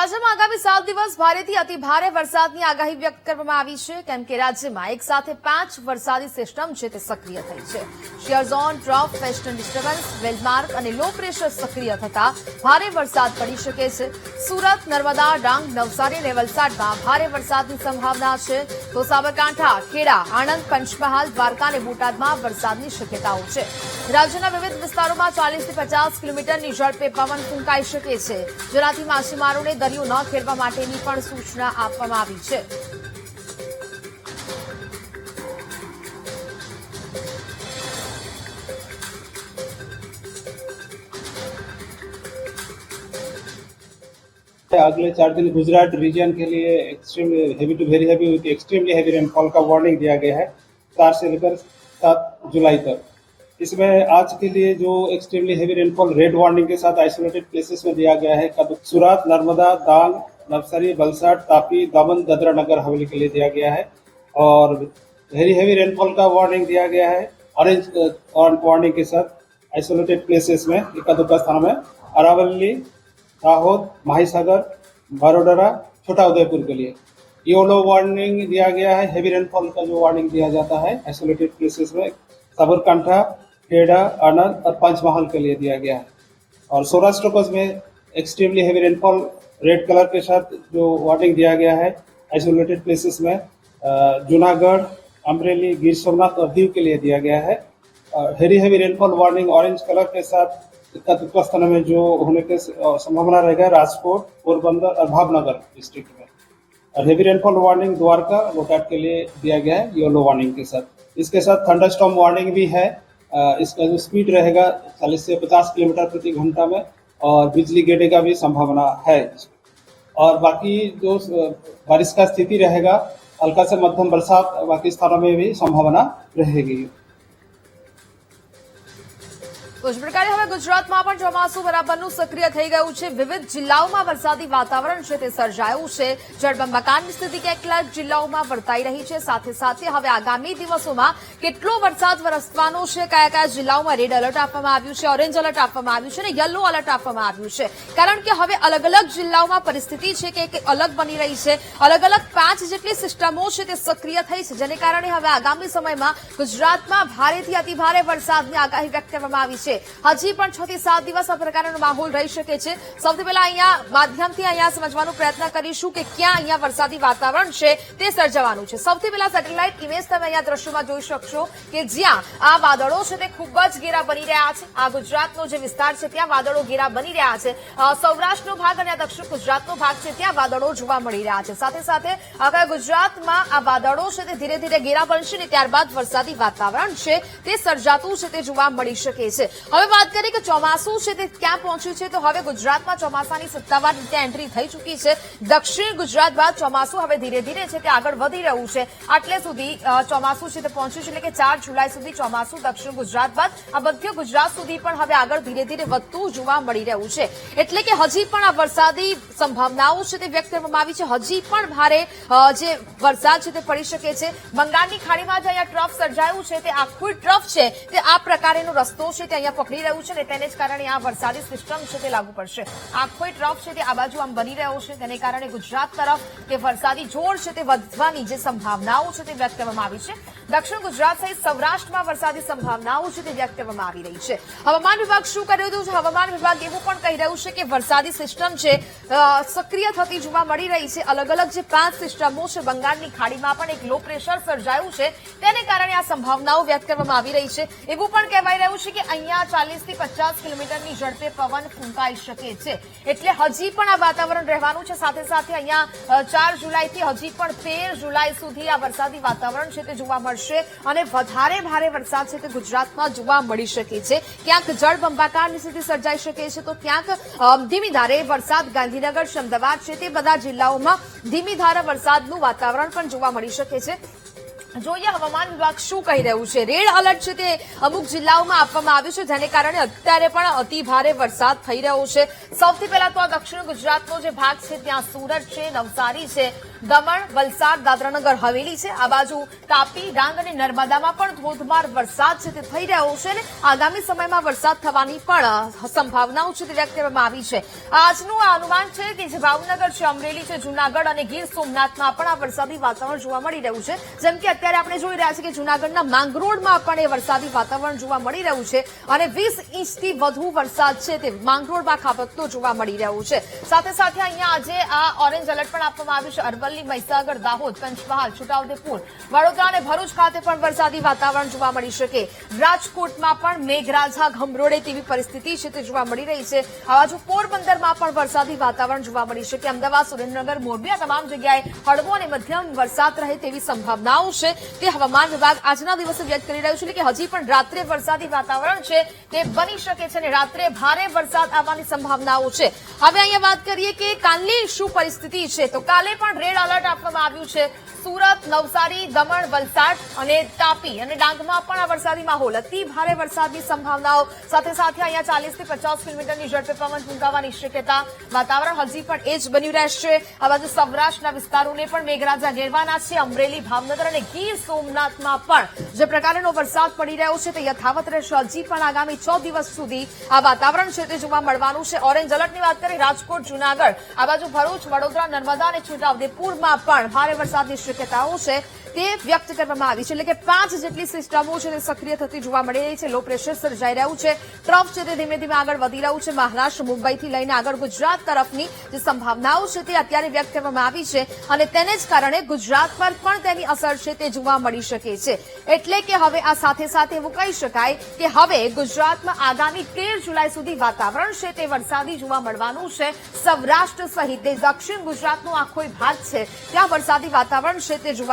રાજ્યમાં આગામી 7 દિવસ ભારેથી અતિ ભારે વરસાદની આગાહી વ્યક્ત કરવામાં આવી છે કેમ કે રાજ્યમાં એક સાથે 5 વરસાદી સિસ્ટમ છે તે સક્રિય થઈ છે। Shear zone, trough, western disturbance, well-marked અને લો પ્રેશર સક્રિય થતા ભારે વરસાદ પડી શકે છે। સુરત, નર્મદા, ડાંગ, નવસારી અને વલસાડમાં ભારે વરસાદની સંભાવના છે તો સાબરકાંઠા, ખેડા, આણંદ, પંચમહાલ, દ્વારકા અને બોટાદમાં વરસાદની શક્યતાઓ છે। રાજ્યના વિવિધ વિસ્તારોમાં 40 થી 50 કિલોમીટરની ઝડપે પવન ફૂંકાઈ શકે છે, જેનાથી માછીમારોને દરિયો ન ખેડવા માટેની પણ સૂચના આપવામાં આવી છે। अगले 4 दिन गुजरात रीजन के लिए extremely heavy to very heavy with extremely heavy rainfall का वार्निंग दिया गया है 4 से लेकर 7 जुलाई तक। इसमें आज के लिए जो extremely heavy rainfall red warning के साथ आइसोलेटेड प्लेसेस में दिया गया है सूरत, नर्मदा, डांग, नवसारी, वलसाड, तापी, दमन, दादरा नगर हवेली के लिए दिया गया है। और वेरी हेवी रेनफॉल का वार्निंग दिया गया है ऑरेंज वार्निंग के साथ आइसोलेटेड प्लेसेस में इक्का-दुक्का स्थानों में अरावली, दाहोद, माहीसागर, बड़ोदरा, छोटा उदयपुर के लिए येलो वार्निंग दिया गया है। हेवी रेनफॉल का जो वार्निंग दिया जाता है आइसोलेटेड प्लेसेस में साबरकांठा, खेड़ा, आनंद और पंचमहाल के लिए दिया गया है। और सौराष्ट्र कोस्ट में extremely heavy rainfall red colour के साथ जो वार्निंग दिया गया है आइसोलेटेड प्लेसेस में जूनागढ़, अमरेली, गिर सोमनाथ और दीव के लिए दिया गया है। Heavy rainfall warning orange colour के साथ इक्का-दुक्का स्थानों में जो होने की संभावना रहेगा राजकोट, पोरबंदर और भावनगर डिस्ट्रिक्ट में। और heavy rainfall warning Dwarka, Botad के लिए दिया गया है येलो वार्निंग के साथ। इसके साथ थंडरस्टॉर्म वार्निंग भी है। इसका जो स्पीड रहेगा 40 से 50 किलोमीटर प्रति घंटा में और बिजली गिरने का भी संभावना है। और बाकी जो बारिश का स्थिति रहेगा हल्का से मध्यम बरसात बाकी स्थानों में भी संभावना रहेगी। તો જ પ્રકારે હવે ગુજરાતમાં પણ ચોમાસું બરાબરનું સક્રિય થઈ ગયું છે। વિવિધ જિલ્લાઓમાં વરસાદી વાતાવરણ છે તે સર્જાયું છે। જળબંબાકારની સ્થિતિ કેટલાક જિલ્લાઓમાં વર્તાઈ રહી છે। સાથે સાથે હવે આગામી દિવસોમાં કેટલો વરસાદ વરસવાનો છે, કયા કયા જિલ્લાઓમાં રેડ એલર્ટ આપવામાં આવ્યું છે, ઓરેન્જ એલર્ટ આપવામાં આવ્યું છે અને યલો એલર્ટ આપવામાં આવ્યું છે, કારણ કે હવે અલગ અલગ જિલ્લાઓમાં પરિસ્થિતિ છે કે અલગ બની રહી છે। અલગ અલગ 5 જેટલી સિસ્ટમો છે તે સક્રિય થઈ છે, જેને કારણે હવે આગામી સમયમાં ગુજરાતમાં ભારેથી અતિભારે વરસાદની આગાહી વ્યક્ત કરવામાં આવી છે। હજી પણ 6 થી 7 દિવસ આ પ્રકારનો માહોલ રહી શકે છે। સૌથી પહેલા અહીંયા માધ્યમથી અહીંયા સમજવાનો પ્રયત્ન કરીશું કે ક્યાં અહીંયા વરસાદી વાતાવરણ છે તે સર્જાવાનું છે। સૌથી પહેલા સેટેલાઇટ ઇમેજ તમે અહીંયા દ્રશ્યોમાં જોઈ શકશો કે જ્યાં આ વાદળો છે તે ખૂબ જ ઘેરા બની રહ્યા છે। આ ગુજરાતનો જે વિસ્તાર છે ત્યાં વાદળો ઘેરા બની રહ્યા છે। સૌરાષ્ટ્રનો ભાગ અને દક્ષિણ ગુજરાતનો ભાગ છે ત્યાં વાદળો જોવા મળી રહ્યા છે। સાથે સાથે આખા ગુજરાતમાં આ વાદળો છે તે ધીરે ધીરે ઘેરા બનશે અને ત્યારબાદ વરસાદી વાતાવરણ છે તે સર્જાતું છે તે જોવા મળી શકે છે। હવે વાત કરીએ કે ચોમાસું છે તે ક્યાં પહોંચ્યું છે, તો હવે ગુજરાતમાં ચોમાસાની સત્તાવાર રીતે એન્ટ્રી થઈ ચૂકી છે। દક્ષિણ ગુજરાત બાદ ચોમાસું હવે ધીરે ધીરે છે તે આગળ વધી રહ્યું છે। આટલે સુધી ચોમાસું છે તે પહોંચ્યું છે, એટલે કે 4 જુલાઈ સુધી ચોમાસું દક્ષિણ ગુજરાત બાદ આ મધ્ય ગુજરાત સુધી પણ હવે આગળ ધીરે ધીરે વધતું જોવા મળી રહ્યું છે। એટલે કે હજી પણ આ વરસાદી સંભાવનાઓ છે તે વ્યક્ત કરવામાં આવી છે। હજી પણ ભારે જે વરસાદ છે તે પડી શકે છે। બંગાળની ખાડીમાં જે અહીંયા ટ્રફ સર્જાયું છે તે આખું ટ્રફ છે તે આ પ્રકારેનો રસ્તો છે તે અહીંયા પકડી રહ્યું છે અને તેને જ કારણે આ વરસાદી સિસ્ટમ છે તે લાગુ પડશે। આખો ટ્રફ છે તે આ બાજુ આમ બની રહ્યો છે, તેને કારણે ગુજરાત તરફ તે વરસાદી જોર છે તે વધવાની જે સંભાવનાઓ છે તે વ્યક્ત કરવામાં આવી છે। દક્ષિણ ગુજરાત સહિત સૌરાષ્ટ્રમાં વરસાદી સંભાવનાઓ છે તે વ્યક્ત કરવામાં આવી રહી છે। હવામાન વિભાગ શું કરી રહ્યું છે? હવામાન વિભાગ એવું પણ કહી રહ્યું છે કે વરસાદી સિસ્ટમ છે સક્રિય થતી જોવા મળી રહી છે। અલગ અલગ જે 5 સિસ્ટમો છે બંગાળની ખાડીમાં પણ એક લો પ્રેશર સર્જાયું છે, તેને કારણે આ સંભાવનાઓ વ્યક્ત કરવામાં આવી રહી છે। એવું પણ કહેવાય રહ્યું છે કે અહીંયા 40 થી 50 કિલોમીટરની ઝડપે પવન ફૂંકાઈ શકે છે, એટલે હજી પણ આ વાતાવરણ રહેવાનું છે। સાથે સાથે અહીંયા 4 જુલાઈથી હજી પણ 13 જુલાઈ સુધી આ વરસાદી વાતાવરણ છે તે જોવા મળશે અને વધારે ભારે વરસાદ છે તે ગુજરાતમાં જોવા મળી શકે છે। ક્યાંક જળબંબાકારની સ્થિતિ સર્જાઈ શકે છે, તો ક્યાંક ધીમી ધારે વરસાદ ગાંધીનગર, અમદાવાદ છે તે બધા જિલ્લાઓમાં ધીમી ધારે વરસાદનું વાતાવરણ પણ જોવા મળી શકે છે। જોઈએ હવામાન વિભાગ શું કહી રહ્યું છે। રેડ એલર્ટ છે તે અમુક જિલ્લાઓમાં આપવામાં આવ્યું છે, જેને કારણે અત્યારે પણ અતિ ભારે વરસાદ થઈ રહ્યો છે। સૌથી પહેલા તો આ દક્ષિણ ગુજરાતનો જે ભાગ છે ત્યાં સુરત છે, નવસારી છે, દમણ, વલસાડ, દાદરાનગર હવેલી છે. આ બાજુ તાપી, ડાંગ અને નર્મદામાં પણ ધોધમાર વરસાદ છે તે થઈ રહ્યો છે અને આગામી સમયમાં વરસાદ થવાની પણ સંભાવનાઓ છે તે વ્યક્ત કરવામાં આવી છે. આજનું આ અનુમાન છે કે જે ભાવનગર છે, અમરેલી છે, જૂનાગઢ અને ગીર સોમનાથમાં પણ આ વરસાદી વાતાવરણ જોવા મળી રહ્યું છે. જેમ કે અત્યારે આપણે જોઈ રહ્યા છીએ કે જૂનાગઢના માંગરોળમાં પણ એ વરસાદી વાતાવરણ જોવા મળી રહ્યું છે અને 20 ઇંચથી વધુ વરસાદ છે તે માંગરોળમાં ખાબકતો જોવા મળી રહ્યું છે. સાથે સાથે અહીંયા આજે આ ઓરેન્જ એલર્ટ પણ આપવામાં આવ્યું છે. અરવલ્લી, મહીસાગર, દાહોદ, પંચમહાલ, છોટાઉદેપુર, વડોદરા અને ભરૂચ ખાતે પણ વરસાદી વાતાવરણ જોવા મળી શકે. રાજકોટમાં પણ મેઘરાજા ગમરોડે તેવી પરિસ્થિતિ છે તે જોવા મળી રહી છે. આ બાજુ પોરબંદરમાં પણ વરસાદી વાતાવરણ જોવા મળી શકે. અમદાવાદ, સુરેન્દ્રનગર, મોરબી આ તમામ જગ્યાએ હળવો અને મધ્યમ વરસાદ રહે તેવી સંભાવનાઓ છે તે હવામાન વિભાગ આજના દિવસે વ્યક્ત કરી રહ્યું છે. એટલે કે હજી પણ રાત્રે વરસાદી વાતાવરણ છે તે બની શકે છે અને રાત્રે ભારે વરસાદ આવવાની સંભાવનાઓ છે. હવે અહીંયા વાત કરીએ કે કાલની શું પરિસ્થિતિ છે, તો કાલે પણ રેડ એલર્ટ આપવામાં આવ્યું છે. સુરત, નવસારી, દમણ, વલસાડ અને તાપી અને ડાંગમાં પણ આ વરસાદી માહોલ, અતિ ભારે વરસાદની સંભાવનાઓ, સાથે સાથે અહીંયા 40 થી 50 કિલોમીટરની ઝડપે પવન ફૂંકાવાની શક્યતા. વાતાવરણ હજી પણ એ જ બન્યું રહેશે. આ બાજુ સૌરાષ્ટ્રના વિસ્તારોને પણ મેઘરાજા ઘેરવાના છે. અમરેલી, ભાવનગર અને ગીર સોમનાથમાં પણ જે પ્રકારનો વરસાદ પડી રહ્યો છે તે યથાવત રહેશે. હજી પણ આગામી 6 દિવસ સુધી આ વાતાવરણ છે તે જોવા મળવાનું છે. ઓરેન્જ એલર્ટની વાત કરીએ, રાજકોટ, જૂનાગઢ, આ બાજુ ભરૂચ, વડોદરા, નર્મદા અને છોટાઉદેપુરમાં પણ ભારે વરસાદની શક્યતાઓ છે તે વ્યક્ત કરવામાં આવી છે. એટલે કે 5 જેટલી સિસ્ટમો છે તે સક્રિય થતી જોવા મળી રહી છે. લો પ્રેશર સર્જાઈ રહ્યું છે. ટ્રફ છે તે ધીમે ધીમે આગળ વધી રહ્યું છે. મહારાષ્ટ્ર, મુંબઈથી લઈને આગળ ગુજરાત તરફની જે સંભાવનાઓ છે તે અત્યારે વ્યક્ત કરવામાં આવી છે અને તેને જ કારણે ગુજરાત પર પણ તેની અસર છે તે જોવા મળી શકે છે. એટલે કે હવે આ સાથે સાથે એવું કહી શકાય કે હવે ગુજરાતમાં આગામી 13 જુલાઈ સુધી વાતાવરણ છે તે વરસાદી જોવા મળવાનું છે. સૌરાષ્ટ્ર સહિત દક્ષિણ ગુજરાતનો આખો ભાગ છે ત્યાં વરસાદી વાતાવરણ છે તે જોવા